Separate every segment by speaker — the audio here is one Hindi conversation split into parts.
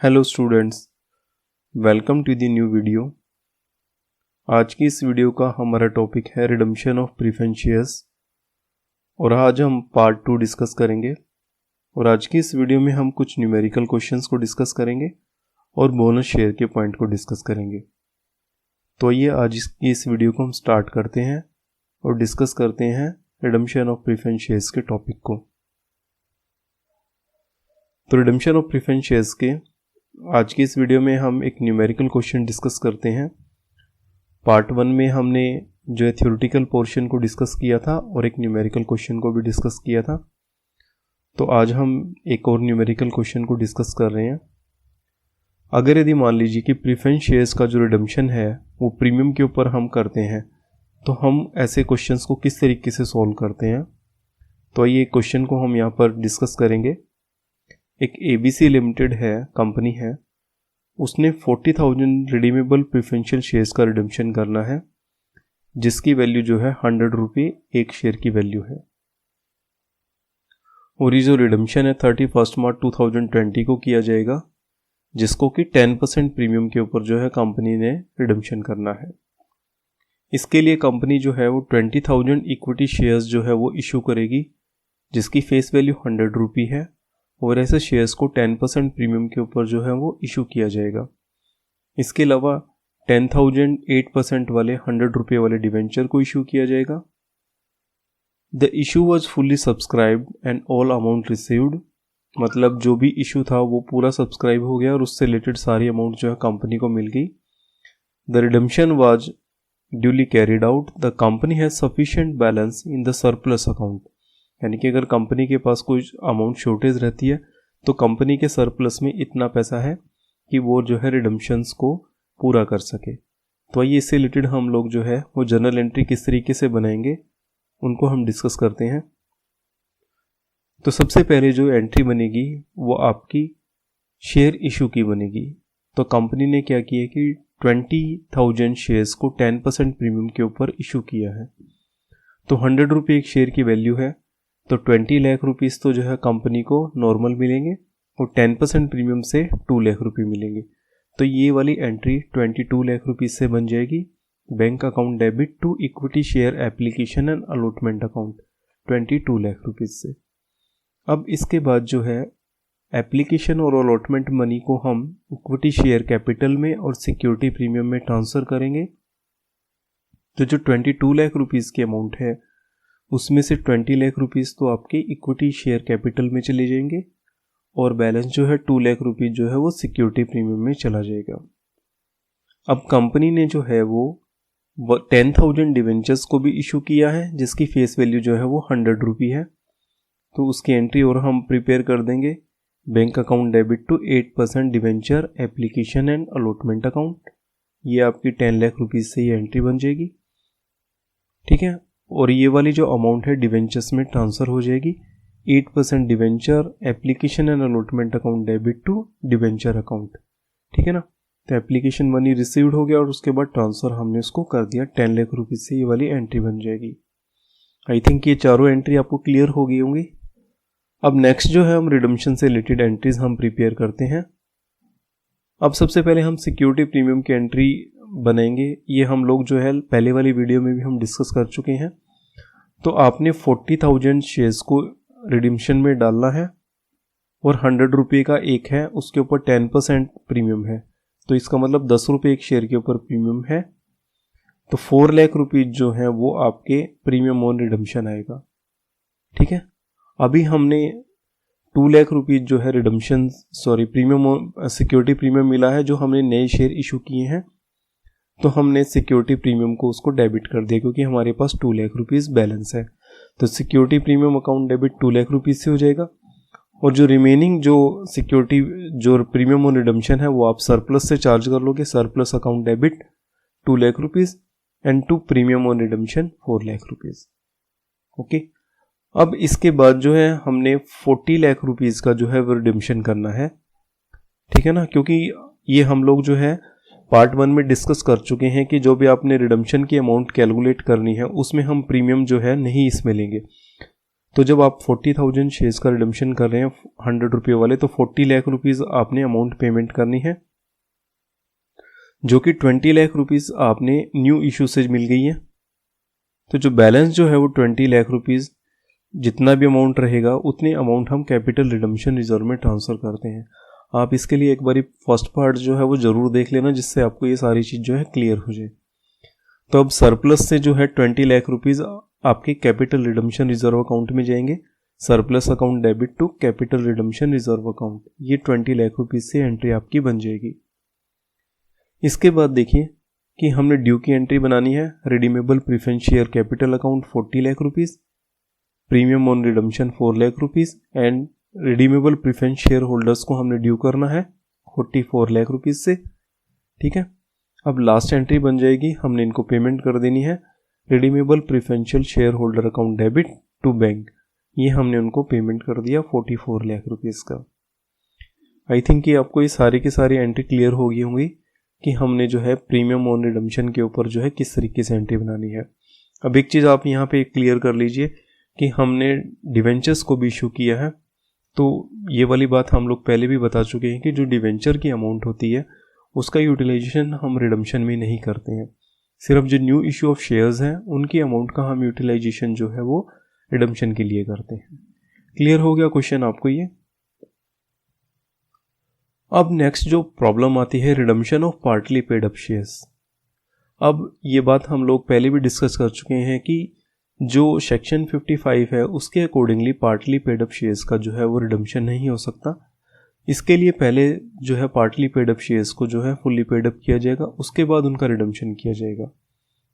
Speaker 1: Hello students, welcome to the new video. आज की इस वीडियो का हमारा टॉपिक है रिडम्पशन ऑफ प्रीफरेंस शेयर्स और आज हम पार्ट 2 डिस्कस करेंगे। और आज की इस वीडियो में हम कुछ न्यूमेरिकल क्वेश्चंस को डिस्कस करेंगे और बोनस शेयर के पॉइंट को डिस्कस करेंगे। तो आइए आज की इस वीडियो को हम स्टार्ट करते हैं और डिस्कस करते हैं रिडम्पशन ऑफ प्रीफरेंस शेयर्स के टॉपिक को। तो रिडम्पशन ऑफ प्रीफरेंस शेयर्स के आज की इस वीडियो में हम एक न्यूमेरिकल क्वेश्चन डिस्कस करते हैं। पार्ट 1 में हमने जो है थ्योरेटिकल पोर्शन को डिस्कस किया था और एक न्यूमेरिकल क्वेश्चन को भी डिस्कस किया था। तो आज हम एक और न्यूमेरिकल क्वेश्चन को डिस्कस कर रहे हैं। अगर यदि मान लीजिए कि प्रीफरेंस शेयर्स का जो रिडम्पशन है वो प्रीमियम के ऊपर हम करते हैं, तो हम ऐसे क्वेश्चंस को किस तरीके से सॉल्व करते हैं। तो ये क्वेश्चन को हम यहाँ पर डिस्कस करेंगे। एक ABC लिमिटेड है, कंपनी है, उसने 40,000 रिडीमेबल प्रेफरेंशियल शेयर्स का रिडम्पशन करना है, जिसकी वैल्यू जो है 100 रुपये एक शेयर की वैल्यू है। और ये जो रिडम्पशन है 31 मार्च 2020 को किया जाएगा, जिसको कि 10% प्रीमियम के ऊपर जो है कंपनी ने रिडम्पशन करना है। इसके लिए कंपनी जो है वो 20,000 इक्विटी शेयर्स जो है वो इशू करेगी, जिसकी फेस वैल्यू 100 रुपये है। और ऐसे शेयर्स को 10% प्रीमियम के ऊपर जो है वो इशू किया जाएगा। इसके अलावा 10,000 8% वाले 100 रुपये वाले डिवेंचर को इशू किया जाएगा। The issue was fully subscribed and all amount received, मतलब जो भी इशू था वो पूरा सब्सक्राइब हो गया और उससे रिलेटेड सारी अमाउंट जो है कंपनी को मिल गई। The redemption was duly carried out, the company has sufficient balance in the surplus account, यानी कि अगर कंपनी के पास कोई अमाउंट शॉर्टेज रहती है तो कंपनी के सरप्लस में इतना पैसा है कि वो जो है रिडम्पशंस को पूरा कर सके। तो आइए इससे रिलेटेड हम लोग जो है वो जर्नल एंट्री किस तरीके से बनाएंगे उनको हम डिस्कस करते हैं। तो सबसे पहले जो एंट्री बनेगी वो आपकी शेयर इशू की बनेगी। तो कंपनी ने क्या किया कि 20,000 शेयर्स को 10% प्रीमियम के ऊपर इशू किया है। तो 100 रुपये एक शेयर की वैल्यू है, तो 20 लाख रुपीस तो जो है कंपनी को नॉर्मल मिलेंगे और 10% प्रीमियम से 2 लाख रुपये मिलेंगे। तो ये वाली एंट्री 22 लाख रुपीस से बन जाएगी। Bank account debit to equity share application and allotment account 22 lakh rupees से। अब इसके बाद जो है एप्लीकेशन और अलॉटमेंट मनी को हम इक्विटी शेयर कैपिटल में और सिक्योरिटी प्रीमियम में ट्रांसफ़र करेंगे। तो जो 22 लाख रुपीस की अमाउंट है उसमें से 20 लाख रुपीस तो आपके इक्विटी शेयर कैपिटल में चले जाएंगे और बैलेंस जो है 2 लाख रुपीस जो है वो सिक्योरिटी प्रीमियम में चला जाएगा। अब कंपनी ने जो है वो 10,000 डिवेंचर्स को भी इशू किया है, जिसकी फेस वैल्यू जो है वो 100 रुपये है। तो उसकी एंट्री और हम प्रिपेयर कर देंगे। Bank account debit to 8% debenture application and allotment account, ये आपकी 10 लाख रुपीस से ये एंट्री बन जाएगी। ठीक है, और ये वाली जो अमाउंट है डिवेंचर्स में ट्रांसफ़र हो जाएगी। 8% debenture application and allotment account debit to debenture account. ठीक है ना। तो एप्लीकेशन मनी रिसीव्ड हो गया और उसके बाद ट्रांसफ़र हमने उसको कर दिया 10 लाख रुपीस से, ये वाली एंट्री बन जाएगी। आई थिंक ये चारों एंट्री आपको क्लियर हो गई होंगी। अब नेक्स्ट जो है हम रिडम्पशन से रिलेटेड एंट्रीज हम प्रिपेयर करते हैं। अब सबसे पहले हम सिक्योरिटी प्रीमियम की एंट्री बनाएंगे। ये हम लोग जो है पहले वाली वीडियो में भी हम डिस्कस कर चुके हैं। तो आपने 40,000 शेयर्स को रिडम्पशन में डालना है और 100 रुपये का एक है, उसके ऊपर 10% प्रीमियम है। तो इसका मतलब 10 रुपये एक शेयर के ऊपर प्रीमियम है। तो 4 लाख रुपये जो है वो आपके प्रीमियम ऑन रिडम्पशन आएगा। ठीक है, अभी हमने 2 लाख रुपये जो है रिडम्पशन प्रीमियम सिक्योरिटी प्रीमियम मिला है, जो हमने नए शेयर इशू किए हैं। तो हमने सिक्योरिटी प्रीमियम को उसको डेबिट कर दिया क्योंकि हमारे पास 2 लाख रुपीस बैलेंस है। तो security premium account debit 2 lakh rupees से हो जाएगा और जो रिमेनिंग जो सिक्योरिटी जो प्रीमियम ऑन रिडम्पशन है वो आप सरप्लस से चार्ज कर लोगे। Surplus account debit 2 lakh rupees and to premium on redemption 4 lakh rupees. Okay, अब इसके बाद जो है हमने 40 लाख रुपीस का जो है वो रिडम्पशन करना है। ठीक है ना, क्योंकि ये हम लोग जो है पार्ट 1 में डिस्कस कर चुके हैं कि जो भी आपने रिडम्पशन की अमाउंट कैलकुलेट करनी है उसमें हम प्रीमियम जो है नहीं इसमें लेंगे। तो जब आप 40,000 शेयर्स का रिडम्पशन कर रहे हैं 100 रुपये वाले, तो 40 लाख रुपीज़ आपने अमाउंट पेमेंट करनी है, जो कि 20 लाख रुपीज़ आपने न्यू इशू से मिल गई है। तो जो बैलेंस जो है वो 20 लाख रुपीज़, जितना भी अमाउंट रहेगा उतने अमाउंट हम कैपिटल रिडम्पशन रिजर्व में ट्रांसफ़र करते हैं। आप इसके लिए एक बारी फर्स्ट पार्ट जो है वो ज़रूर देख लेना, जिससे आपको ये सारी चीज़ जो है क्लियर हो जाए। तो अब सरप्लस से जो है 20 लाख रुपीज़ आपके कैपिटल रिडम्पशन रिजर्व अकाउंट में जाएंगे। Surplus account debit to capital redemption reserve account, ये 20 लाख रुपीज़ से एंट्री आपकी बन जाएगी। इसके बाद देखिए कि हमने ड्यू की एंट्री बनानी है। Redeemable preference share capital account 40 lakh rupees, premium on redemption 4 lakh rupees and redeemable preference share holders को हमने ड्यू करना है 44 लाख रुपीज़ से। ठीक है, अब लास्ट एंट्री बन जाएगी, हमने इनको पेमेंट कर देनी है। Redeemable preferential share holder account debit to bank, ये हमने उनको पेमेंट कर दिया 44 लाख रुपीज़ का। आई थिंक कि आपको ये सारी की सारी एंट्री क्लियर हो गई होंगी कि हमने जो है प्रीमियम ऑन रिडम्पशन के ऊपर जो है किस तरीके से एंट्री बनानी है। अब एक चीज़ आप यहाँ पे क्लियर कर लीजिए कि हमने डिवेंचर्स को भी इशू किया है, तो ये वाली बात हम लोग पहले भी बता चुके हैं कि जो डिवेंचर की अमाउंट होती है उसका यूटिलाइजेशन हम रिडम्पशन में नहीं करते हैं। सिर्फ जो न्यू इशू ऑफ शेयर्स हैं उनकी अमाउंट का हम यूटिलाइजेशन जो है वो रिडम्पशन के लिए करते हैं। क्लियर हो गया क्वेश्चन आपको ये? अब नेक्स्ट जो प्रॉब्लम आती है redemption of partly paid up shares. अब ये बात हम लोग पहले भी डिस्कस कर चुके हैं कि जो सेक्शन 55 है उसके accordingly partly paid up shares का जो है वो रिडम्पशन नहीं हो सकता। इसके लिए पहले जो है पार्टली पेड अप शेयर्स को जो है फुल्ली पेड अप किया जाएगा, उसके बाद उनका रिडम्पशन किया जाएगा।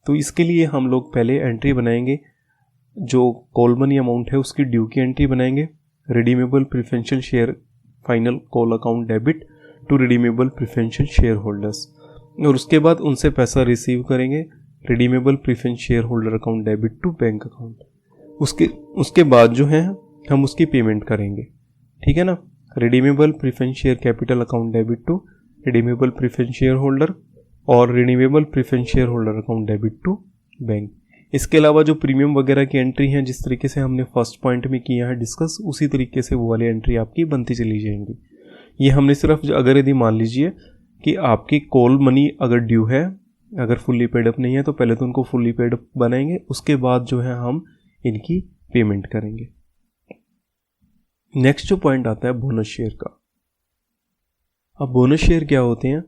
Speaker 1: तो इसके लिए हम लोग पहले एंट्री बनाएंगे, जो कॉल मनी अमाउंट है उसकी ड्यू की एंट्री बनाएंगे। Redeemable preferential share final call account debit to redeemable preferential share holders, और उसके बाद उनसे पैसा रिसीव करेंगे redeemable preference share holder account debit to bank account. उसके बाद जो है हम उसकी पेमेंट करेंगे। ठीक है ना, redeemable preference share capital account debit to redeemable preference share holder और redeemable preference share holder account debit to bank. इसके अलावा जो प्रीमियम वगैरह की एंट्री है जिस तरीके से हमने फर्स्ट पॉइंट में किया है डिस्कस, उसी तरीके से वो वाली एंट्री आपकी बनती चली जाएंगी। ये हमने सिर्फ अगर यदि मान लीजिए कि आपकी कॉल मनी अगर ड्यू है, अगर फुल्ली पेड अप नहीं है, तो पहले तो उनको फुल्ली पेड अप बनाएंगे, उसके बाद जो है हम इनकी पेमेंट करेंगे। नेक्स्ट जो पॉइंट आता है बोनस शेयर का। अब बोनस शेयर क्या होते हैं?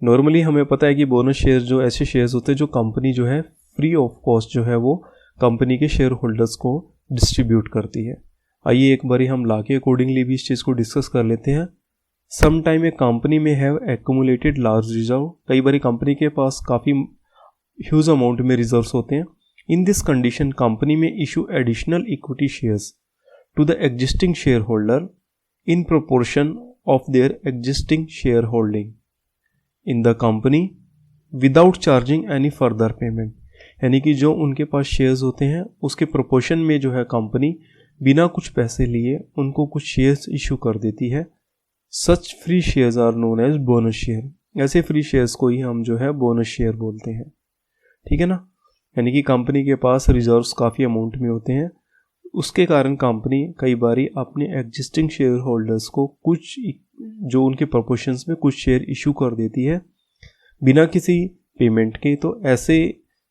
Speaker 1: नॉर्मली हमें पता है कि बोनस शेयर जो ऐसे शेयर्स होते हैं जो कंपनी जो है फ्री ऑफ कॉस्ट जो है वो कंपनी के शेयर होल्डर्स को डिस्ट्रीब्यूट करती है। आइए एक बारी हम ला के अकॉर्डिंगली भी इस चीज़ को डिस्कस कर लेते हैं। सम टाइम ए कंपनी में हैव एक्यूमुलेटेड लार्ज रिजर्व, कई बारी कंपनी के पास काफ़ी ह्यूज अमाउंट में रिजर्व्स होते हैं। इन दिस कंडीशन कंपनी में issue additional equity shares to the existing shareholder in proportion of their existing shareholding in the company without charging any further payment। यानी कि जो उनके पास शेयर्स होते हैं उसके प्रोपोर्शन में जो है कंपनी बिना कुछ पैसे लिए उनको कुछ शेयर्स इशू कर देती है। Such free shares are known as bonus share. ऐसे फ्री शेयर्स को ही हम जो है बोनस शेयर बोलते हैं। ठीक है ना, यानी कि कंपनी के पास रिजर्व्स काफ़ी अमाउंट में होते हैं, उसके कारण कंपनी कई बारी अपने एग्जिस्टिंग शेयर होल्डर्स को कुछ जो उनके प्रोपोर्शंस में कुछ शेयर इशू कर देती है बिना किसी पेमेंट के। तो ऐसे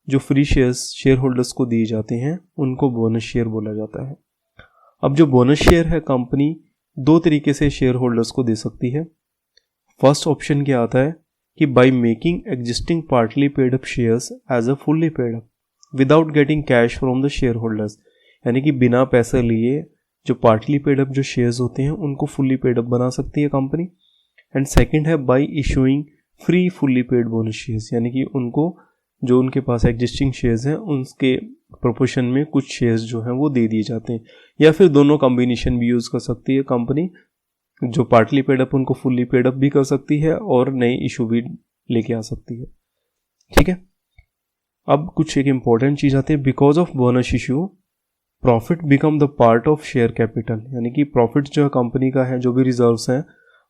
Speaker 1: जो फ्री शेयर्स शेयर होल्डर्स को दिए जाते हैं उनको बोनस शेयर बोला जाता है। अब जो बोनस शेयर है कंपनी दो तरीके से शेयर होल्डर्स को दे सकती है। फर्स्ट ऑप्शन क्या आता है कि by making existing partly paid up shares as a fully paid up without getting cash from the share holders, यानी कि बिना पैसे लिए जो पार्टली पेड अप जो शेयर्स होते हैं उनको फुल्ली पेड अप बना सकती है कंपनी। एंड सेकंड है by issuing free fully paid bonus shares, यानी कि उनको जो उनके पास एग्जिस्टिंग शेयर्स हैं उनके प्रोपोर्शन में कुछ शेयर्स जो हैं वो दे दिए जाते हैं, या फिर दोनों कॉम्बिनेशन भी यूज़ कर सकती है कंपनी। जो पार्टली पेड अप उनको फुल्ली पेड अप भी कर सकती है और नए इशू भी लेके आ सकती है। ठीक है, अब कुछ एक इम्पॉर्टेंट चीज़ आती है। Because of bonus issue profit become the part of share capital, यानी कि प्रॉफिट जो है कंपनी का है, जो भी रिजर्व्स हैं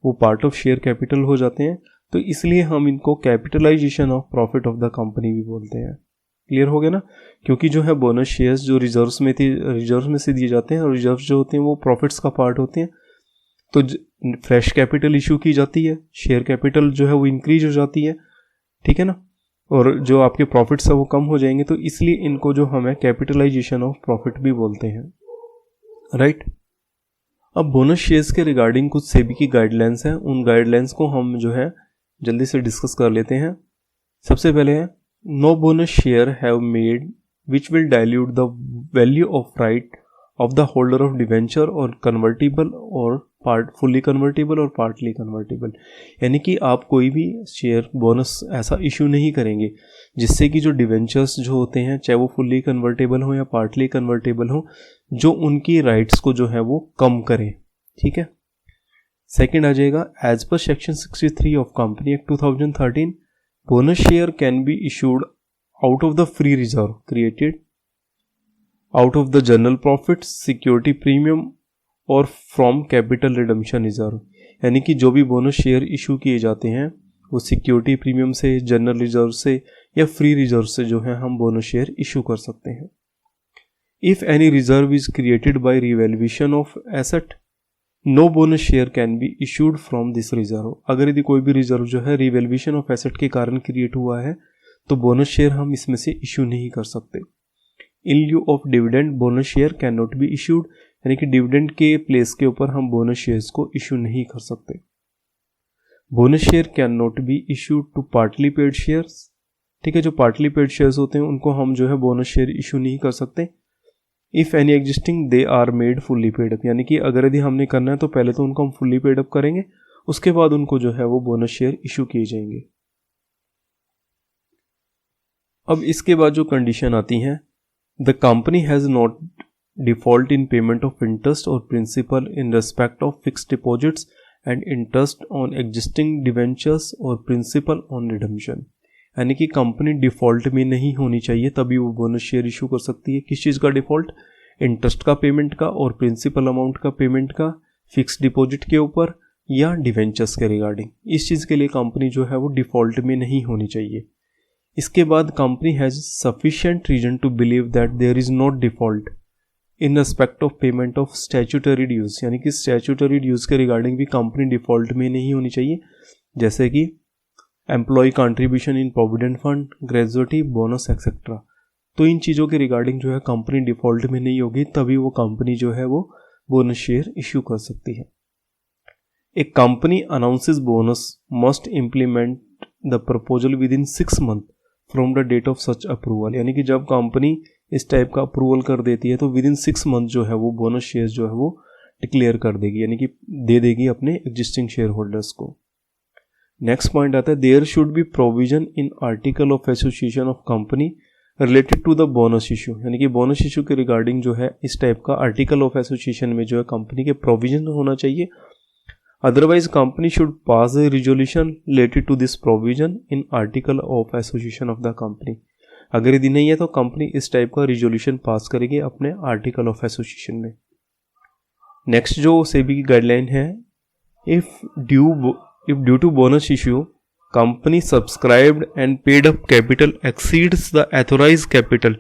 Speaker 1: वो पार्ट ऑफ शेयर कैपिटल हो जाते हैं। तो इसलिए हम इनको capitalisation of profit of the company भी बोलते हैं। क्लियर हो गया ना, क्योंकि जो है बोनस शेयर्स जो रिजर्व्स में से दिए जाते हैं, और रिजर्व्स जो होते हैं वो प्रॉफिट्स का पार्ट होते हैं। तो फ्रेश कैपिटल इशू की जाती है, शेयर कैपिटल जो है वो इंक्रीज हो जाती है, ठीक है ना, और जो आपके प्रॉफिट्स है वो कम हो जाएंगे। तो इसलिए इनको जो हमें कैपिटलाइजेशन ऑफ प्रॉफिट भी बोलते हैं, राइट। अब बोनस शेयर्स के रिगार्डिंग कुछ सेबी की गाइडलाइंस हैं, उन गाइडलाइंस को हम जो है जल्दी से डिस्कस कर लेते हैं। सबसे पहले है no bonus share have made which will dilute the value of right of the holder of debenture और कन्वर्टिबल और पार्ट फुल्ली कन्वर्टेबल और पार्टली कन्वर्टेबल। यानी कि आप कोई भी शेयर बोनस ऐसा इशू नहीं करेंगे जिससे कि जो डिवेंचर्स जो होते हैं, चाहे वो फुल्ली कन्वर्टेबल हो या पार्टली कन्वर्टेबल हो, जो उनकी राइट्स को जो है वो कम करें, ठीक है। सेकंड आ जाएगा as per section 63 of company act 2013 bonus share can be issued out of the free reserve created out of the general profit security premium और फ्रॉम कैपिटल रिडम्पशन रिजर्व। यानी कि जो भी बोनस शेयर इशू किए जाते हैं वो सिक्योरिटी प्रीमियम से, जनरल रिजर्व से या फ्री रिजर्व से जो है हम बोनस शेयर इशू कर सकते हैं। If any reserve is created by revaluation of asset no bonus share can be issued from this reserve. अगर यदि कोई भी रिजर्व जो है रिवैल्यूएशन ऑफ एसेट के कारण क्रिएट हुआ है तो बोनस शेयर हम इसमें से इशू नहीं कर सकते। In lieu of dividend bonus share can not be issued, यानी कि डिविडेंड के प्लेस के ऊपर हम बोनस शेयर्स को इशू नहीं कर सकते। Bonus share can not be issued to partly paid shares, ठीक है। जो पार्टली पेड शेयर्स होते हैं उनको हम जो है बोनस शेयर इशू नहीं कर सकते। If any existing they are made fully paid up, यानी कि अगर यदि हमने करना है तो पहले तो उनको हम फुल्ली पेड अप करेंगे, उसके बाद उनको जो है वो बोनस शेयर इशू किए जाएंगे। अब इसके बाद जो कंडीशन आती हैं, the company has not default in payment of interest और principal in respect of fixed deposits and interest on existing debentures और प्रिंसिपल ऑन रिडम्पशन। यानी कि कंपनी डिफॉल्ट में नहीं होनी चाहिए तभी वो बोनस शेयर इशू कर सकती है। किस चीज़ का डिफॉल्ट? इंटरेस्ट का पेमेंट का और प्रिंसिपल अमाउंट का पेमेंट का, फिक्स डिपॉजिट के ऊपर या डिवेंचर्स के रिगार्डिंग। इस चीज़ के लिए कंपनी जो है वो डिफॉल्ट में नहीं होनी चाहिए। इसके बाद company has sufficient reason to believe that there is not default in respect of payment of statutory dues, यानी कि स्टैट्यूटरी ड्यूज के रिगार्डिंग भी कंपनी डिफॉल्ट में नहीं होनी चाहिए, जैसे कि employ contribution in provident fund, gratuity, bonus etcetera. तो इन चीज़ों के रिगार्डिंग जो है कंपनी डिफॉल्ट में नहीं होगी, तभी वो कंपनी जो है वो बोनस शेयर इश्यू कर सकती है। A company announces bonus must implement the proposal within 6 month from the date of such approval, यानी कि जब कंपनी इस टाइप का अप्रूवल कर देती है तो विद इन 6 मंथ जो है वो बोनस शेयर जो है वो डिक्लेयर कर देगी, यानी कि दे देगी अपने एग्जिस्टिंग शेयर होल्डर्स को। नेक्स्ट पॉइंट आता है there should be provision in article of association of company related to the bonus issue, यानी कि बोनस इशू के रिगार्डिंग जो है इस टाइप का आर्टिकल ऑफ एसोसिएशन में जो है कंपनी के प्रोविजन होना चाहिए। Otherwise company should pass a resolution related to this provision in article of association of the company. अगर यदि नहीं है तो कंपनी इस टाइप का रिजोल्यूशन पास करेगी अपने आर्टिकल ऑफ एसोसिएशन में। नेक्स्ट जो सेबी की गाइडलाइन है, if due to bonus issue company subscribed and paid up capital exceeds the authorized capital,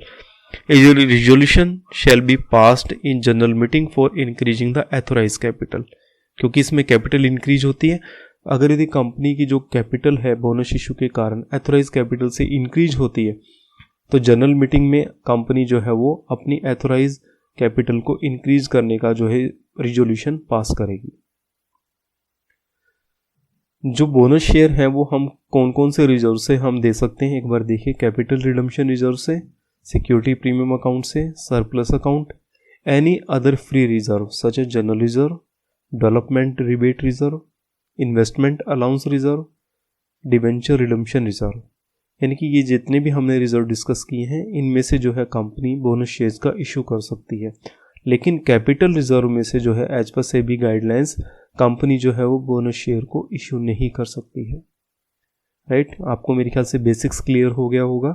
Speaker 1: a resolution shall be passed in general meeting for increasing the authorized capital। क्योंकि इसमें कैपिटल इंक्रीज होती है, अगर यदि कंपनी की जो कैपिटल है बोनस इशू के कारण एथोराइज कैपिटल से इंक्रीज होती है तो जनरल मीटिंग में कंपनी जो है वो अपनी एथोराइज कैपिटल को इंक्रीज करने का जो है रिजोल्यूशन पास करेगी। जो बोनस शेयर है वो हम कौन कौन से रिजर्व से हम दे सकते हैं, एक बार देखिए। कैपिटल रिडम्पशन रिजर्व से, सिक्योरिटी प्रीमियम अकाउंट से, surplus account, any other free reserve such as general reserve, development rebate reserve, investment allowance reserve, debenture redemption reserve. यानी कि ये जितने भी हमने रिजर्व डिस्कस किए हैं इनमें से जो है कंपनी बोनस शेयर्स का इशू कर सकती है। लेकिन कैपिटल रिजर्व में से जो है as per SEBI guidelines company जो है वो बोनस शेयर को इशू नहीं कर सकती है। राइट, आपको मेरे ख्याल से बेसिक्स क्लियर हो गया होगा।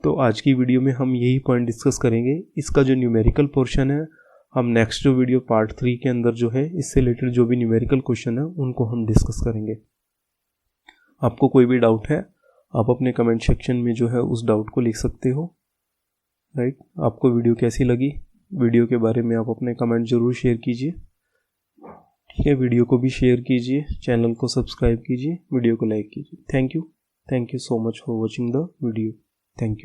Speaker 1: तो आज की वीडियो में हम यही पॉइंट डिस्कस करेंगे। इसका जो न्यूमेरिकल पोर्शन है हम नेक्स्ट जो वीडियो पार्ट 3 के अंदर जो है इससे रिलेटेड जो भी न्यूमेरिकल क्वेश्चन है उनको हम डिस्कस करेंगे। आपको कोई भी डाउट है आप अपने कमेंट सेक्शन में जो है उस डाउट को लिख सकते हो। राइट। आपको वीडियो कैसी लगी, वीडियो के बारे में आप अपने कमेंट ज़रूर शेयर कीजिए। ठीक है, वीडियो को भी शेयर कीजिए, चैनल को सब्सक्राइब कीजिए, वीडियो को लाइक कीजिए। Thank you so much for watching the video. Thank you.